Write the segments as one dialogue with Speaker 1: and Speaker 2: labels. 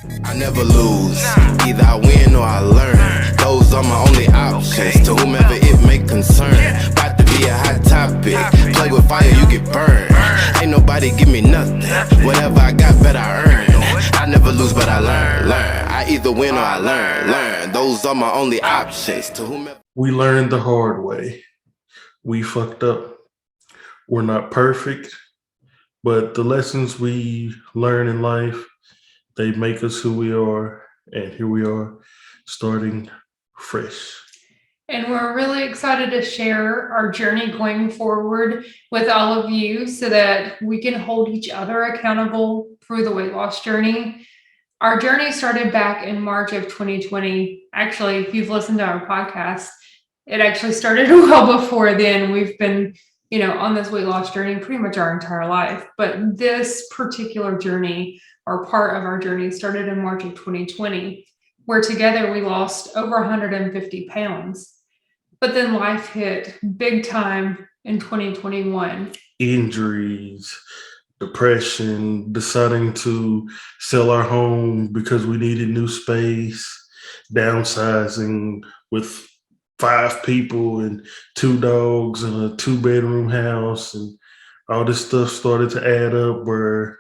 Speaker 1: I never lose, either I win or I learn. Those are my only options, to whomever it may concern. About to be a hot topic, play with fire, you get burned. Ain't nobody give me nothing, whatever I got, better I earn. I never lose, but I learn. I either win or I learn. Those are my only options, to whomever.
Speaker 2: We learned the hard way. We fucked up. We're not perfect, but the lessons we learn in life, they make us who we are. And here we are, starting fresh.
Speaker 3: And we're really excited to share our journey going forward with all of you so that we can hold each other accountable through the weight loss journey. Our journey started back in March of 2020. Actually, if you've listened to our podcast, it actually started well before then. We've been, on this weight loss journey pretty much our entire life. But this particular journey, or part of our journey, started in March of 2020, where together we lost over 150 pounds. But then life hit big time in 2021.
Speaker 2: Injuries, depression, deciding to sell our home because we needed new space, downsizing with 5 people and 2 dogs and a 2-bedroom house, and all this stuff started to add up where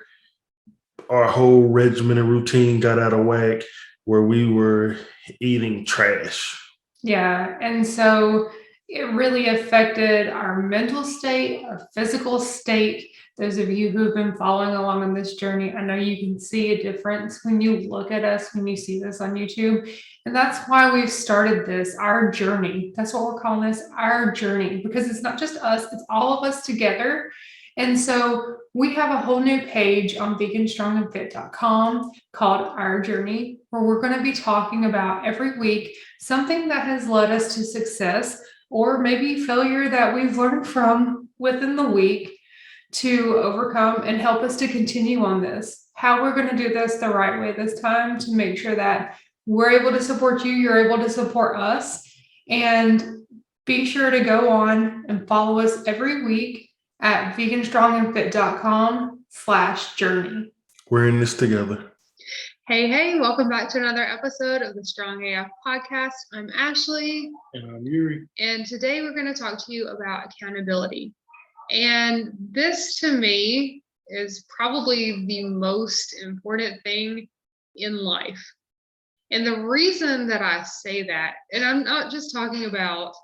Speaker 2: our whole regimen and routine got out of whack, where we were eating trash.
Speaker 3: Yeah. And so it really affected our mental state, our physical state. Those of you who have been following along on this journey, I know you can see a difference when you look at us, when you see this on YouTube. And that's why we've started this, our journey. That's what we're calling this, our journey, because it's not just us, it's all of us together. And so we have a whole new page on veganstrongandfit.com called Our Journey, where we're going to be talking about every week something that has led us to success or maybe failure that we've learned from within the week to overcome and help us to continue on this. How we're going to do this the right way this time to make sure that we're able to support you, you're able to support us, and be sure to go on and follow us every week at veganstrongandfit.com/journey.
Speaker 2: We're in this together.
Speaker 4: Hey, welcome back to another episode of the Strong AF podcast. I'm Ashley.
Speaker 2: And I'm Yuri.
Speaker 4: And today we're going to talk to you about accountability. And this to me is probably the most important thing in life. And the reason that I say that, and I'm not just talking about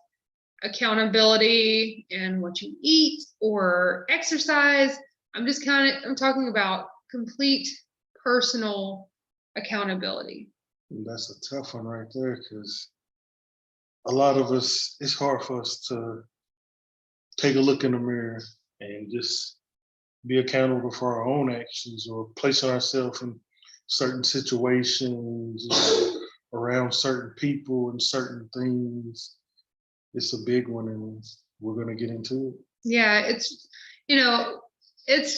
Speaker 4: accountability and what you eat or exercise. I'm talking about complete personal accountability.
Speaker 2: That's a tough one right there, because a lot of us, it's hard for us to take a look in the mirror and just be accountable for our own actions or placing ourselves in certain situations or around certain people and certain things. It's a big one, and we're going to get into it.
Speaker 4: Yeah, it's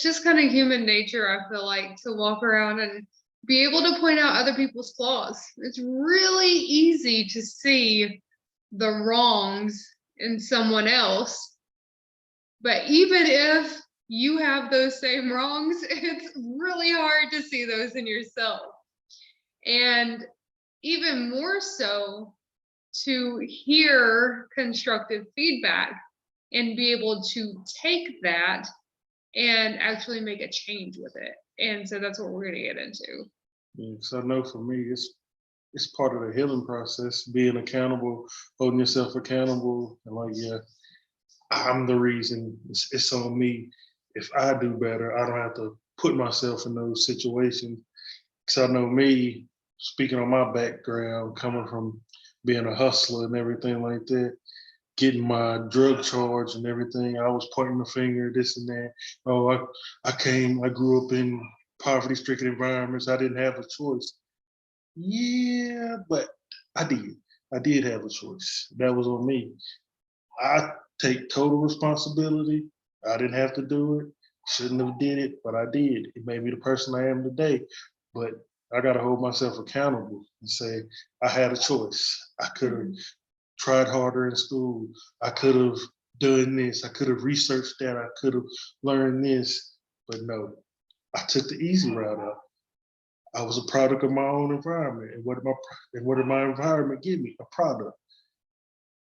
Speaker 4: just kind of human nature, I feel like, to walk around and be able to point out other people's flaws. It's really easy to see the wrongs in someone else. But even if you have those same wrongs, it's really hard to see those in yourself. And even more so, to hear constructive feedback and be able to take that and actually make a change with it. And so that's what we're going to get into.
Speaker 2: Yeah, so I know for me, it's part of the healing process, being accountable, holding yourself accountable, and I'm the reason. It's on me. If I do better, I don't have to put myself in those situations. Because I know me, speaking on my background, coming from being a hustler and everything like that, getting my drug charge and everything, I was pointing the finger, this and that. Oh, I grew up in poverty-stricken environments. I didn't have a choice. Yeah, but I did. I did have a choice. That was on me. I take total responsibility. I didn't have to do it. Shouldn't have did it, but I did. It made me the person I am today. But I got to hold myself accountable and say, I had a choice. I could have tried harder in school. I could have done this. I could have researched that. I could have learned this. But no, I took the easy route out. I was a product of my own environment. And what did my environment give me? A product.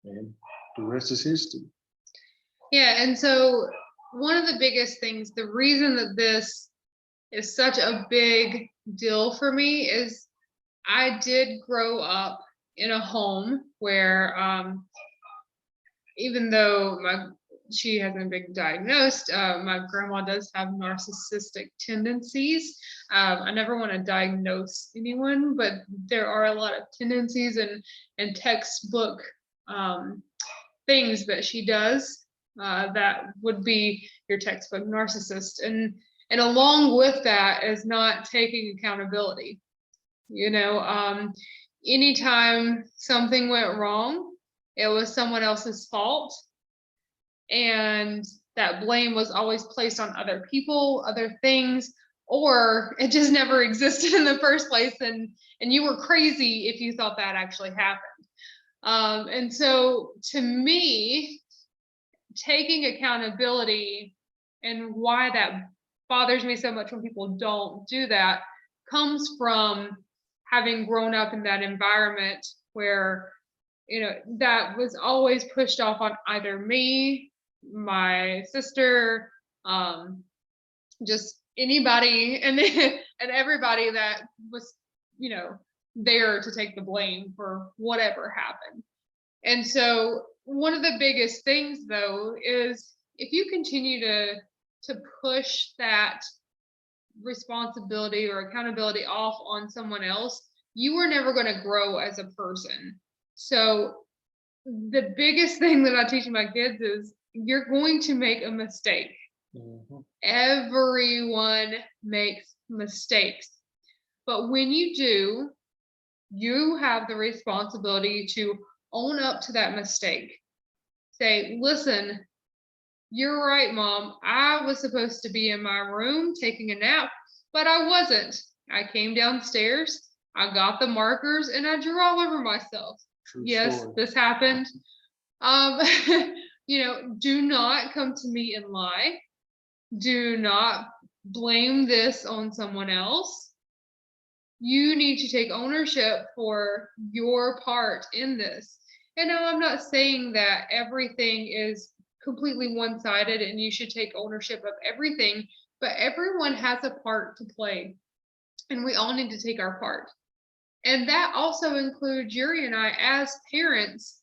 Speaker 2: And the rest is history.
Speaker 4: Yeah, and so one of the biggest things, the reason that this is such a big deal for me is I did grow up in a home where even though she hasn't been diagnosed, my grandma does have narcissistic tendencies. I never want to diagnose anyone, but there are a lot of tendencies and textbook things that she does that would be your textbook narcissist. And along with that is not taking accountability. Anytime something went wrong, it was someone else's fault. And that blame was always placed on other people, other things, or it just never existed in the first place. And you were crazy if you thought that actually happened. And so to me, taking accountability, and why that bothers me so much when people don't do that, comes from having grown up in that environment where that was always pushed off on either me, my sister, just anybody, and everybody that was there to take the blame for whatever happened. And so one of the biggest things, though, is if you continue to push that responsibility or accountability off on someone else, you are never going to grow as a person. So the biggest thing that I teach my kids is you're going to make a mistake. Mm-hmm. Everyone makes mistakes. But when you do, you have the responsibility to own up to that mistake. Say, listen, you're right, Mom. I was supposed to be in my room taking a nap, but I wasn't. I came downstairs, I got the markers, and I drew all over myself. True yes, story. This happened. Do not come to me and lie. Do not blame this on someone else. You need to take ownership for your part in this. And now I'm not saying that everything is completely one-sided and you should take ownership of everything, but everyone has a part to play, and we all need to take our part. And that also includes Yuri and I as parents,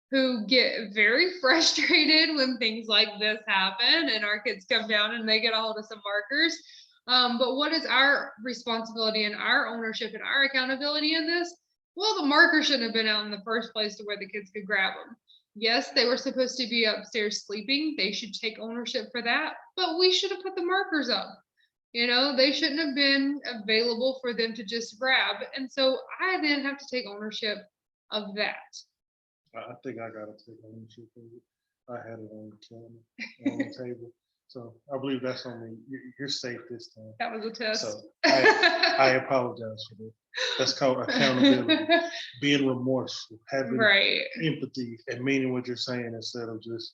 Speaker 4: who get very frustrated when things like this happen and our kids come down and they get a hold of some markers. But what is our responsibility and our ownership and our accountability in this? Well, the marker shouldn't have been out in the first place to where the kids could grab them. Yes, they were supposed to be upstairs sleeping. They should take ownership for that, but we should have put the markers up. They shouldn't have been available for them to just grab. And so I then have to take ownership of that.
Speaker 2: I think I got to take ownership of it. I had it on the counter, on the table. So I believe that's on me. You're safe this time.
Speaker 4: That was a test.
Speaker 2: So I apologize for that. That's called accountability. Being remorseful, having empathy, and meaning what you're saying instead of just,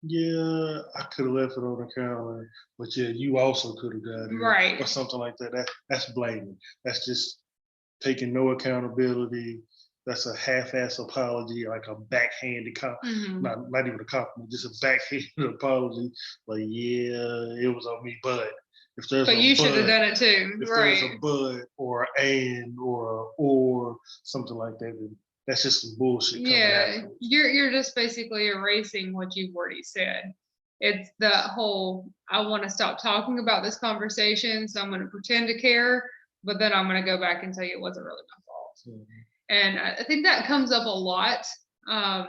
Speaker 2: yeah, I could have left it on the counter, but yeah, you also could have got it, or something like that. That's blaming. That's just taking no accountability. That's a half-ass apology, like a backhanded not even a compliment, just a backhanded apology. Like, yeah, it was on me, but if there's
Speaker 4: you should have done it too.
Speaker 2: If there's a but or and or something like that, then that's just some bullshit.
Speaker 4: Yeah, you're just basically erasing what you've already said. It's the whole, I want to stop talking about this conversation, so I'm going to pretend to care, but then I'm going to go back and tell you it wasn't really my fault. Mm-hmm. And I think that comes up a lot. I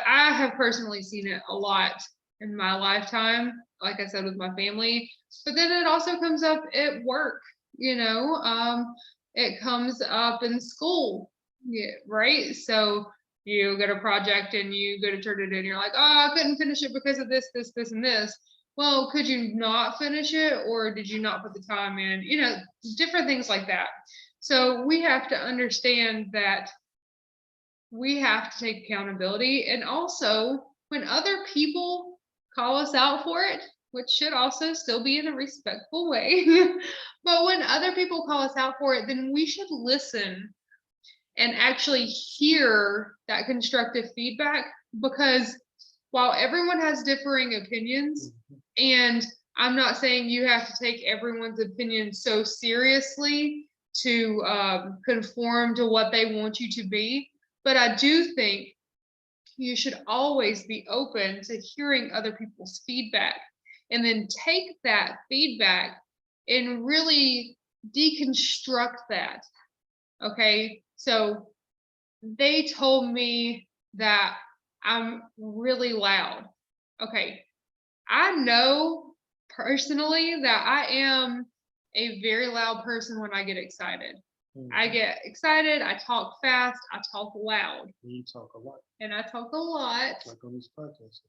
Speaker 4: have personally seen it a lot in my lifetime, like I said, with my family, but then it also comes up at work, it comes up in school, right? So you get a project and you go to turn it in, you're like, oh, I couldn't finish it because of this, and this. Well, could you not finish it, or did you not put the time in? Different things like that. So we have to understand that we have to take accountability. And also, when other people call us out for it, which should also still be in a respectful way. But when other people call us out for it, then we should listen and actually hear that constructive feedback, because while everyone has differing opinions, and I'm not saying you have to take everyone's opinion so seriously to conform to what they want you to be, but I do think you should always be open to hearing other people's feedback and then take that feedback and really deconstruct that. Okay, so they told me that I'm really loud. Okay, I know personally that I am a very loud person when I get excited. I get excited, I talk fast, I talk loud.
Speaker 2: You talk a lot.
Speaker 4: And I talk a lot.
Speaker 2: Like on this podcast.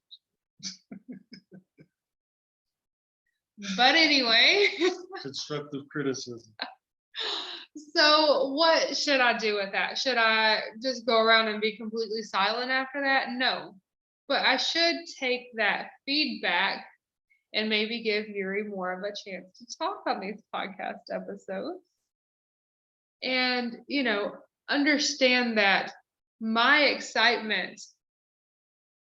Speaker 4: But anyway.
Speaker 2: Constructive criticism.
Speaker 4: So what should I do with that? Should I just go around and be completely silent after that? No. But I should take that feedback and maybe give Yuri more of a chance to talk on these podcast episodes. And, understand that my excitement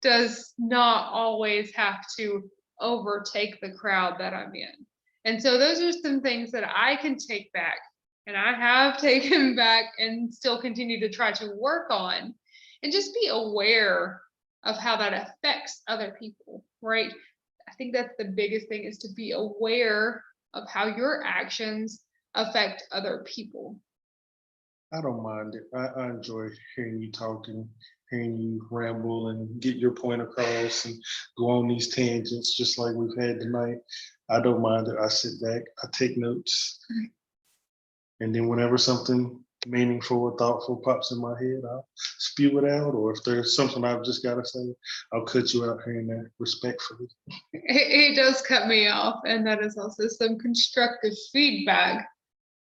Speaker 4: does not always have to overtake the crowd that I'm in. And so those are some things that I can take back, and I have taken back and still continue to try to work on, and just be aware of how that affects other people, right? I think that's the biggest thing, is to be aware of how your actions affect other people.
Speaker 2: I don't mind it. I enjoy hearing you talk and hearing you ramble and get your point across and go on these tangents just like we've had tonight. I don't mind it. I sit back, I take notes. And then whenever something meaningful or thoughtful pops in my head, I'll spew it out. Or if there's something I've just got to say, I'll cut you out hearing that respectfully.
Speaker 4: It does cut me off. And that is also some constructive feedback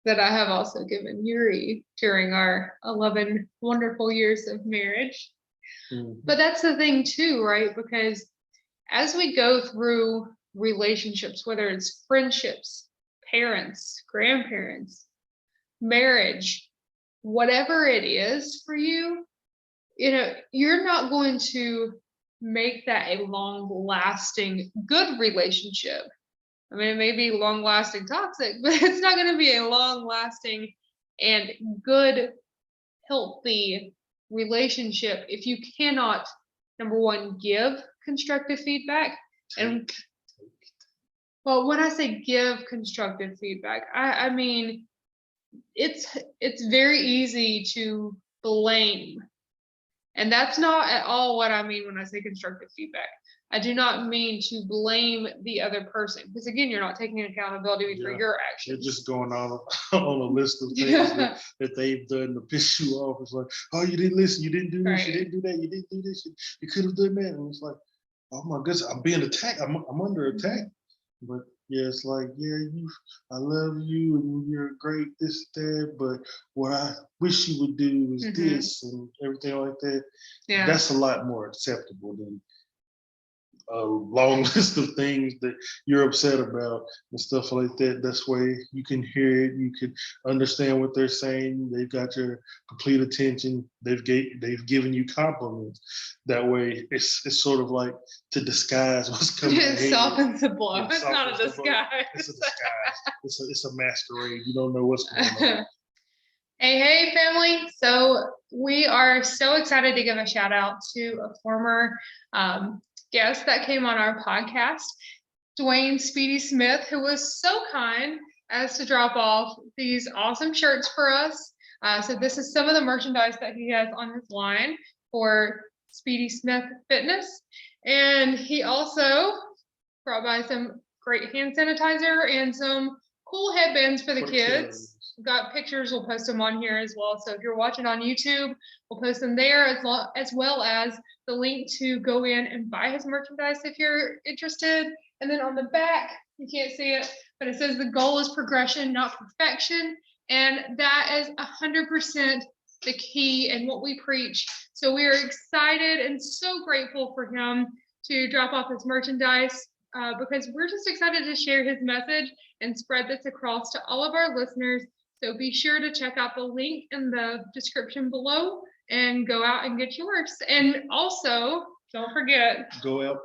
Speaker 4: that I have also given Yuri during our 11 wonderful years of marriage. But that's the thing too, right? Because as we go through relationships, whether it's friendships, parents, grandparents, marriage, whatever it is for you, you're not going to make that a long-lasting good relationship. I mean, it may be long-lasting toxic, but it's not going to be a long-lasting and good, healthy relationship if you cannot, number one, give constructive feedback. And well, when I say give constructive feedback, I mean it's very easy to blame. And that's not at all what I mean when I say constructive feedback. I do not mean to blame the other person, because again, you're not taking accountability for your actions.
Speaker 2: You're just going on a list of things that they've done to piss you off. It's like, oh, you didn't listen, you didn't do this, you didn't do that, you didn't do this, you could have done that. And it's like, oh my goodness, I'm being attacked. I'm under attack. But yeah, it's like, I love you and you're great, this, that, but what I wish you would do is this and everything like that. Yeah. That's a lot more acceptable than a long list of things that you're upset about and stuff like that. That's way you can hear it, you can understand what they're saying. They've got your complete attention. They've given you compliments. That way, it's sort of like to disguise what's coming.
Speaker 4: It softens the blow. It's not a disguise.
Speaker 2: It's a disguise. It's a masquerade. You don't know what's going on.
Speaker 4: Hey, family. So we are so excited to give a shout out to a former guest that came on our podcast, Dwayne Speedy Smith, who was so kind as to drop off these awesome shirts for us. So this is some of the merchandise that he has on his line for Speedy Smith Fitness. And he also brought by some great hand sanitizer and some cool headbands for the kids. We've got pictures, we'll post them on here as well. So if you're watching on YouTube, we'll post them there as well as the link to go in and buy his merchandise if you're interested. And then on the back, you can't see it, but it says the goal is progression, not perfection. And that is 100% the key and what we preach. So we are excited and so grateful for him to drop off his merchandise. because we're just excited to share his message and spread this across to all of our listeners. So be sure to check out the link in the description below and go out and get yours. And also, don't forget,
Speaker 2: Go out,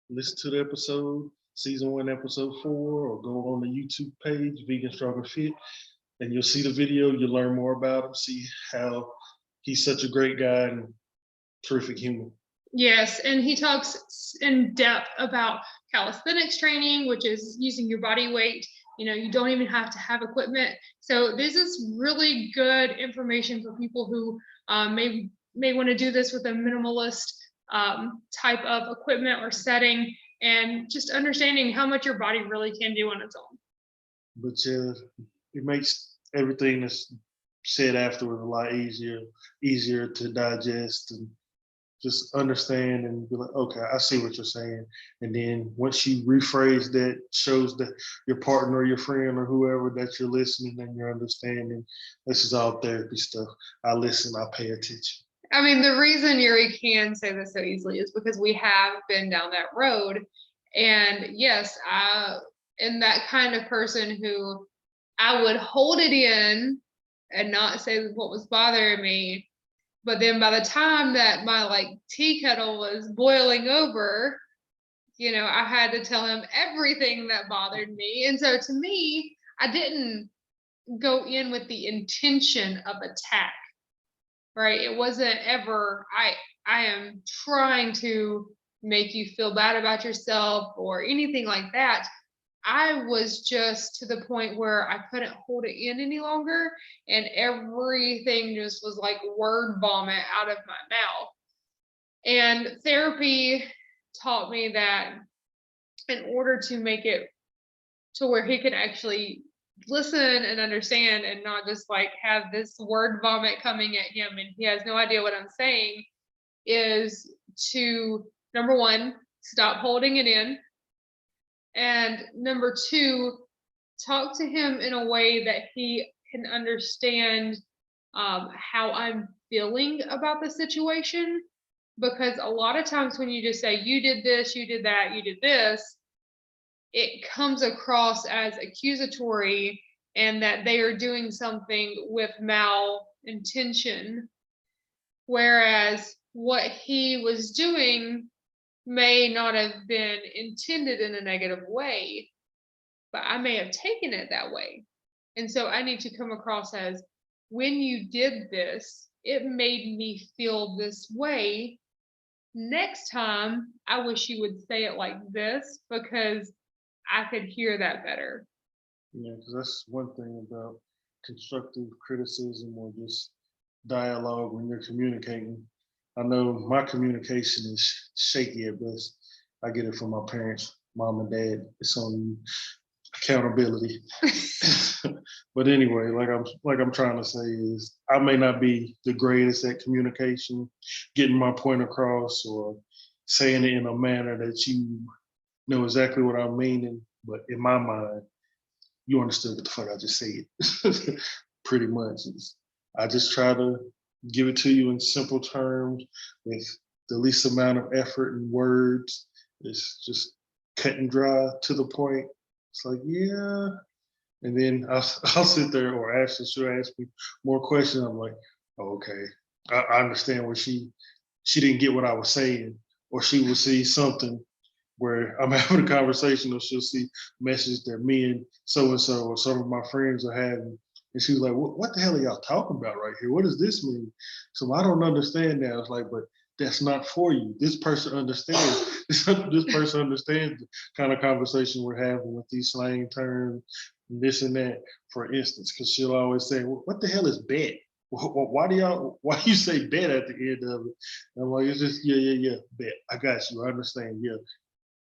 Speaker 2: listen to the episode, season 1, episode 4, or go on the YouTube page, Vegan Strong and Fit, and you'll see the video. You'll learn more about him, see how he's such a great guy and terrific human.
Speaker 4: yes, and he talks in depth about calisthenics training, which is using your body weight. You don't even have to have equipment. So this is really good information for people who may want to do this with a minimalist type of equipment or setting, and just understanding how much your body really can do on its own.
Speaker 2: But it makes everything that's said afterwards a lot easier to digest and just understand and be like, okay, I see what you're saying. And then once you rephrase that, shows that your partner or your friend or whoever that you're listening and you're understanding, this is all therapy stuff. I listen, I pay attention.
Speaker 4: I mean, the reason Yuri can say this so easily is because we have been down that road. And yes, I am that kind of person who I would hold it in and not say what was bothering me. But then by the time that my tea kettle was boiling over, I had to tell him everything that bothered me. And so to me, I didn't go in with the intention of attack, right? It wasn't ever, I am trying to make you feel bad about yourself or anything like that. I was just to the point where I couldn't hold it in any longer, and everything just was like word vomit out of my mouth. And therapy taught me that in order to make it to where he could actually listen and understand and not just have this word vomit coming at him and he has no idea what I'm saying, is to, number one, stop holding it in. And number two, talk to him in a way that he can understand how I'm feeling about the situation. Because a lot of times when you just say, you did this, you did that, you did this, it comes across as accusatory and that they are doing something with malintention. Whereas what he was doing may not have been intended in a negative way, but I may have taken it that way. And so I need to come across as, when you did this, it made me feel this way. Next time, I wish you would say it like this because I could hear that better.
Speaker 2: Yeah, because that's one thing about constructive criticism or just dialogue when you're communicating. I know my communication is shaky at best. I get it from my parents, mom and dad. It's on accountability. But anyway, like I'm trying to say is, I may not be the greatest at communication, getting my point across or saying it in a manner that you know exactly what I'm meaning. But in my mind, you understood what the fuck I just said. Pretty much. I just try to give it to you in simple terms with the least amount of effort and words. It's just cut and dry to the point. It's like, yeah. And then I'll sit there, or Ashley should ask me more questions. I'm like, oh, okay, I understand where she didn't get what I was saying, or she will see something where I'm having a conversation, or she'll see a message that me and so or some of my friends are having. And she was like, what the hell are y'all talking about right here? What does this mean? So I don't understand that. I was like, but that's not for you. This person understands. This person understands the kind of conversation we're having with these slang terms and this and that, for instance, because she'll always say, well, what the hell is bet? Why do you say bet at the end of it? And I'm like, it's just, yeah, bet. I got you. I understand. Yeah.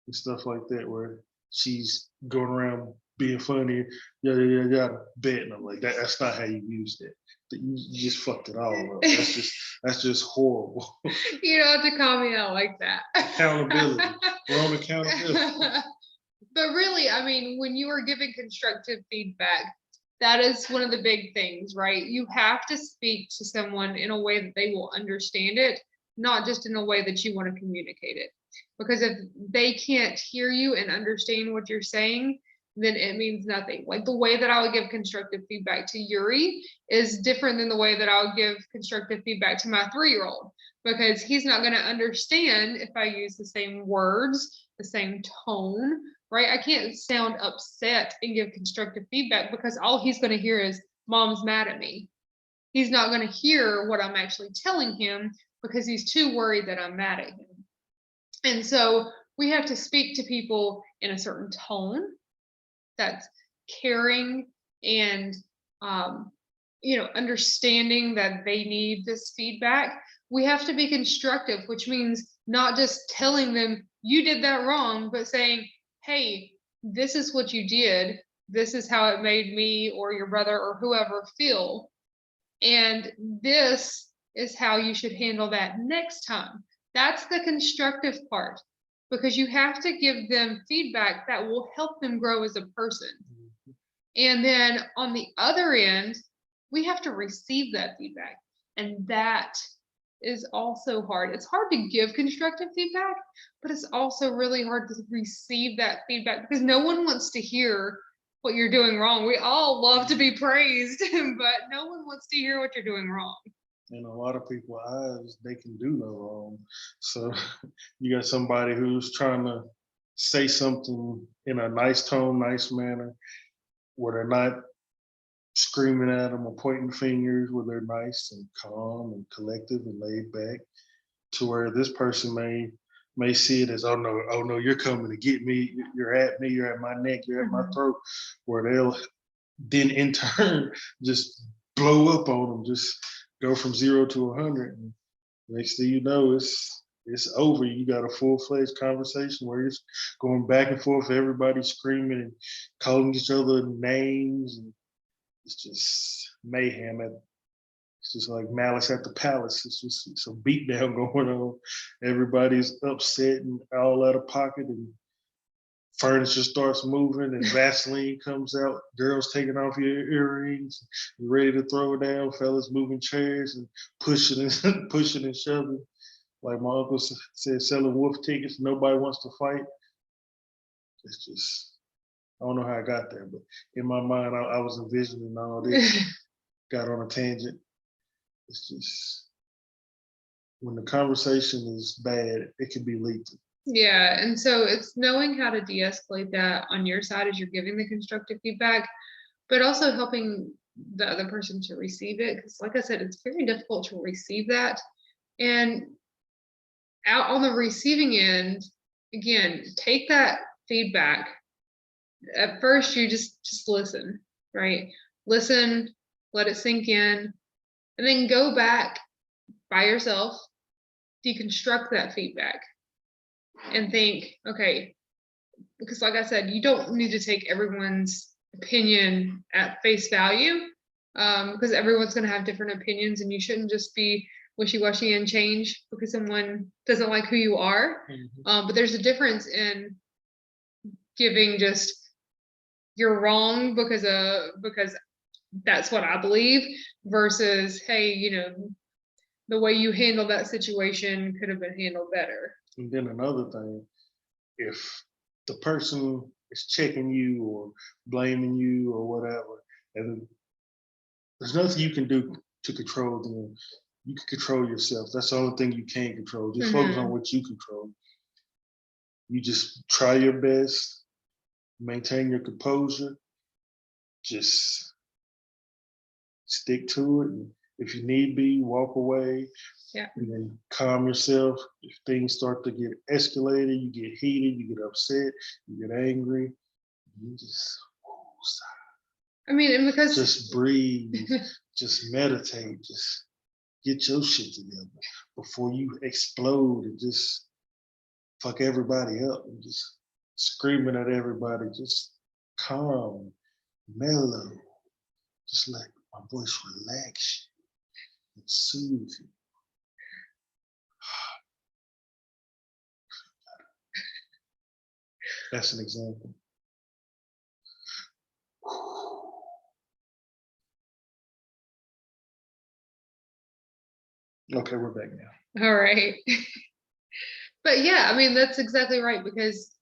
Speaker 2: And stuff like that, where she's going around being funny, yeah, bet. And I'm like, that's not how you use that. You just fucked it all up. That's just horrible.
Speaker 4: You don't have to call me out like that.
Speaker 2: Accountability. We're on accountability.
Speaker 4: But really, I mean, when you are giving constructive feedback, that is one of the big things, right? You have to speak to someone in a way that they will understand it, not just in a way that you want to communicate it. because if they can't hear you and understand what you're saying, then it means nothing. Like the way that I would give constructive feedback to Yuri is different than the way that I would give constructive feedback to my 3-year-old, because he's not going to understand if I use the same words, the same tone, right? I can't sound upset and give constructive feedback because all he's going to hear is mom's mad at me. He's not going to hear what I'm actually telling him because he's too worried that I'm mad at him. And so we have to speak to people in a certain tone that's caring and understanding that they need this feedback. We have to be constructive, which means not just telling them you did that wrong, but saying, hey, this is what you did, this is how it made me or your brother or whoever feel, and this is how you should handle that next time. That's the constructive part, because you have to give them feedback that will help them grow as a person. And then on the other end, we have to receive that feedback. And that is also hard. It's hard to give constructive feedback, but it's also really hard to receive that feedback because no one wants to hear what you're doing wrong. We all love to be praised, but no one wants to hear what you're doing wrong.
Speaker 2: In a lot of people's eyes, they can do no wrong. So you got somebody who's trying to say something in a nice tone, nice manner, where they're not screaming at them or pointing fingers, where they're nice and calm and collective and laid back, to where this person may see it as, oh no, you're coming to get me, you're at me, you're at my neck, you're at my throat, where they'll then in turn just blow up on them, just go from 0 to 100. And next thing you know, it's over. You got a full-fledged conversation where it's going back and forth, everybody screaming and calling each other names, and it's just mayhem. It's just like Malice at the Palace. It's just some beatdown going on. Everybody's upset and all out of pocket, and furniture starts moving and Vaseline comes out, girls taking off your earrings, you're ready to throw it down, fellas moving chairs and pushing and pushing and shoving. Like my uncle said, selling wolf tickets, nobody wants to fight. It's just, I don't know how I got there, but in my mind, I was envisioning all this, got on a tangent. It's just, when the conversation is bad, it can be lethal.
Speaker 4: Yeah, and so it's knowing how to de-escalate that on your side as you're giving the constructive feedback, but also helping the other person to receive it. Because like I said, it's very difficult to receive that. And out on the receiving end, again, take that feedback. At first, you just listen, right? Listen, let it sink in, and then go back by yourself, deconstruct that feedback, and think, okay, because like I said, you don't need to take everyone's opinion at face value, because everyone's going to have different opinions, and you shouldn't just be wishy-washy and change because someone doesn't like who you are. But there's a difference in giving just you're wrong because that's what I believe, versus, hey, the way you handle that situation could have been handled better.
Speaker 2: And then another thing, if the person is checking you or blaming you or whatever, and there's nothing you can do to control them. You can control yourself. That's the only thing you can control. Just focus on what you control. You just try your best, maintain your composure, just stick to it. And if you need be, walk away.
Speaker 4: Yeah. And
Speaker 2: then calm yourself. If things start to get escalated, you get heated, you get upset, you get angry, you just
Speaker 4: I mean, and because
Speaker 2: just breathe, just meditate, just get your shit together before you explode and just fuck everybody up and just screaming at everybody. Just calm, mellow, just let my voice relax you and soothe you. That's an example. Okay, we're back now.
Speaker 4: all right. But yeah, I mean, that's exactly right, because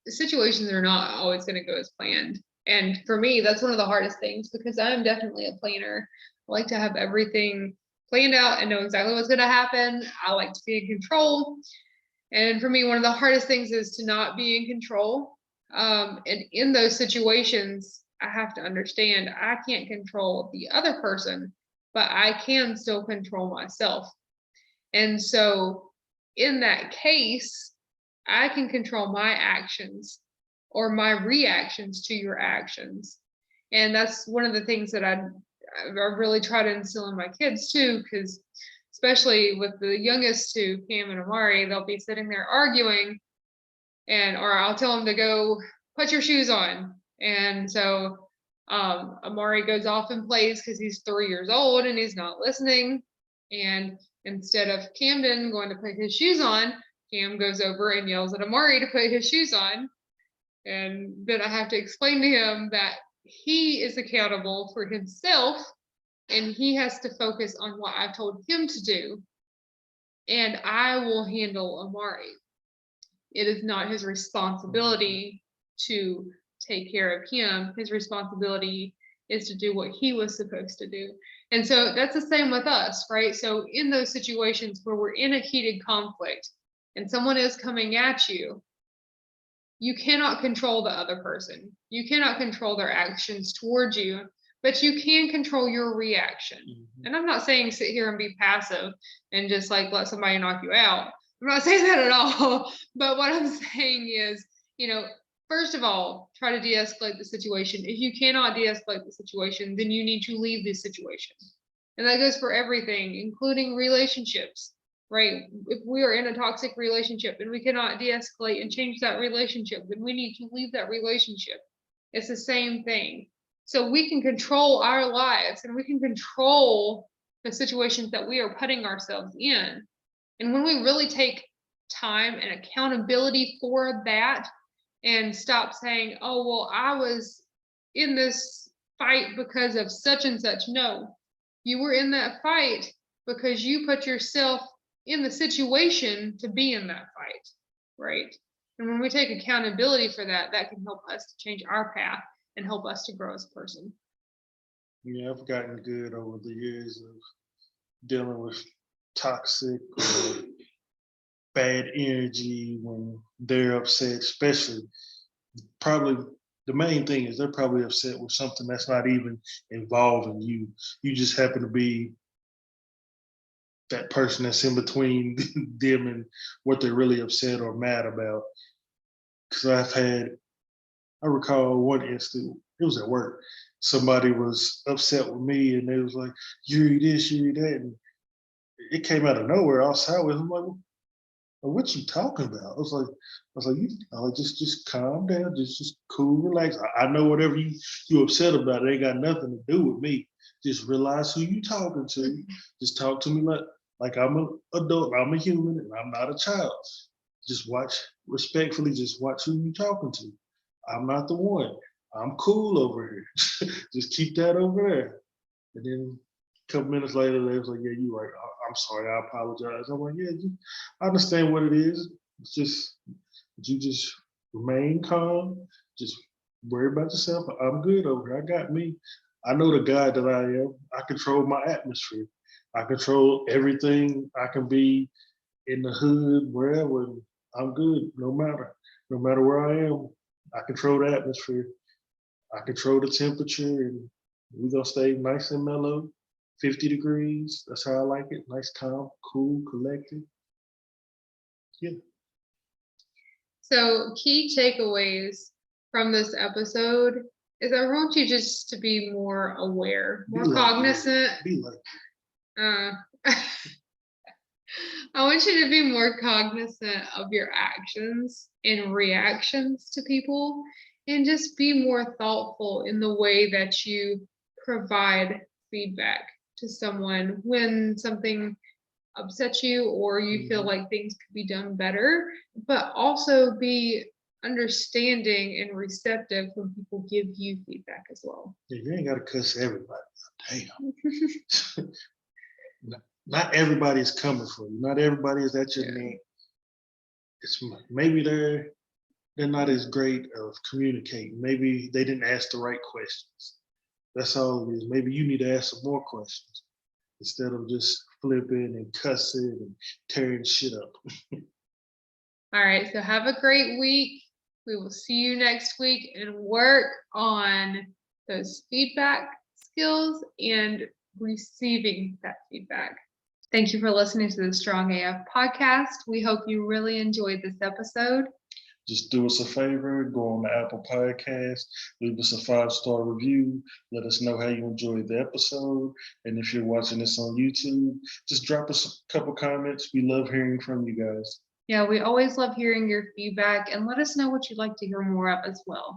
Speaker 4: situations are not always going to go as planned. And for me, that's one of the hardest things, because I'm definitely a planner. I like to have everything planned out and know exactly what's going to happen. I like to be in control. And for me, one of the hardest things is to not be in control. And in those situations, I have to understand I can't control the other person, but I can still control myself. And so in that case, I can control my actions or my reactions to your actions. And that's one of the things that I really try to instill in my kids too, because especially with the youngest two, Cam and Amari, they'll be sitting there arguing, or I'll tell them to go put your shoes on. And so Amari goes off and plays because he's 3 years old and he's not listening. And instead of Camden going to put his shoes on, Cam goes over and yells at Amari to put his shoes on. And then I have to explain to him that he is accountable for himself and he has to focus on what I've told him to do. And I will handle Amari. It is not his responsibility to take care of him. His responsibility is to do what he was supposed to do. And so that's the same with us, right? So in those situations where we're in a heated conflict and someone is coming at you, you cannot control the other person. You cannot control their actions towards you, but you can control your reaction. And I'm not saying sit here and be passive and just like let somebody knock you out. I'm not saying that at all. But what I'm saying is, first of all, try to de-escalate the situation. If you cannot de-escalate the situation, then you need to leave the situation. And that goes for everything, including relationships, right? If we are in a toxic relationship and we cannot de-escalate and change that relationship, then we need to leave that relationship. It's the same thing. So we can control our lives and we can control the situations that we are putting ourselves in. And when we really take time and accountability for that and stop saying, oh, well, I was in this fight because of such and such. No, you were in that fight because you put yourself in the situation to be in that fight, right? And when we take accountability for that, that can help us to change our path and help us to grow as a person.
Speaker 2: Yeah, I've gotten good over the years of dealing with toxic or bad energy when they're upset, especially. Probably the main thing is they're probably upset with something that's not even involving you. You just happen to be that person that's in between them and what they're really upset or mad about. Because I recall one instant, it was at work. Somebody was upset with me and they was like, you're this, you're that. And it came out of nowhere. I was sideways. I'm like, what you talking about? I was like, just calm down, just cool, relax. I know whatever you upset about, it ain't got nothing to do with me. Just realize who you talking to. Just talk to me like I'm an adult, I'm a human, and I'm not a child. Just respectfully, just watch who you talking to. I'm not the one. I'm cool over here. Just keep that over there. And then a couple minutes later, they was like, yeah, you're right. I'm sorry, I apologize. I'm like, yeah, I understand what it is. It's just, you just remain calm. Just worry about yourself. I'm good over here. I got me. I know the guy that I am. I control my atmosphere. I control everything. I can be in the hood, wherever. And I'm good, no matter where I am. I control the atmosphere. I control the temperature, and we're gonna stay nice and mellow. 50 degrees. That's how I like it. Nice, calm, cool, collected. Yeah.
Speaker 4: So key takeaways from this episode is I want you just to be more aware, more cognizant.
Speaker 2: Be like
Speaker 4: I want you to be more cognizant of your actions and reactions to people, and just be more thoughtful in the way that you provide feedback to someone when something upsets you or you feel like things could be done better, but also be understanding and receptive when people give you feedback as well.
Speaker 2: Yeah, you ain't got to cuss everybody. Damn. Not everybody is coming for you. Not everybody is at your neck. it's maybe they're not as great of communicating. Maybe they didn't ask the right questions. That's all it is. Maybe you need to ask some more questions instead of just flipping and cussing and tearing shit up.
Speaker 4: All right, so have a great week. We will see you next week and work on those feedback skills and receiving that feedback. Thank you for listening to the Strong AF podcast. We hope you really enjoyed this episode.
Speaker 2: Just do us a favor, go on the Apple Podcast, leave us a 5-star review, let us know how you enjoyed the episode. And if you're watching this on YouTube, just drop us a couple comments. We love hearing from you guys.
Speaker 4: Yeah, we always love hearing your feedback, and let us know what you'd like to hear more of as well.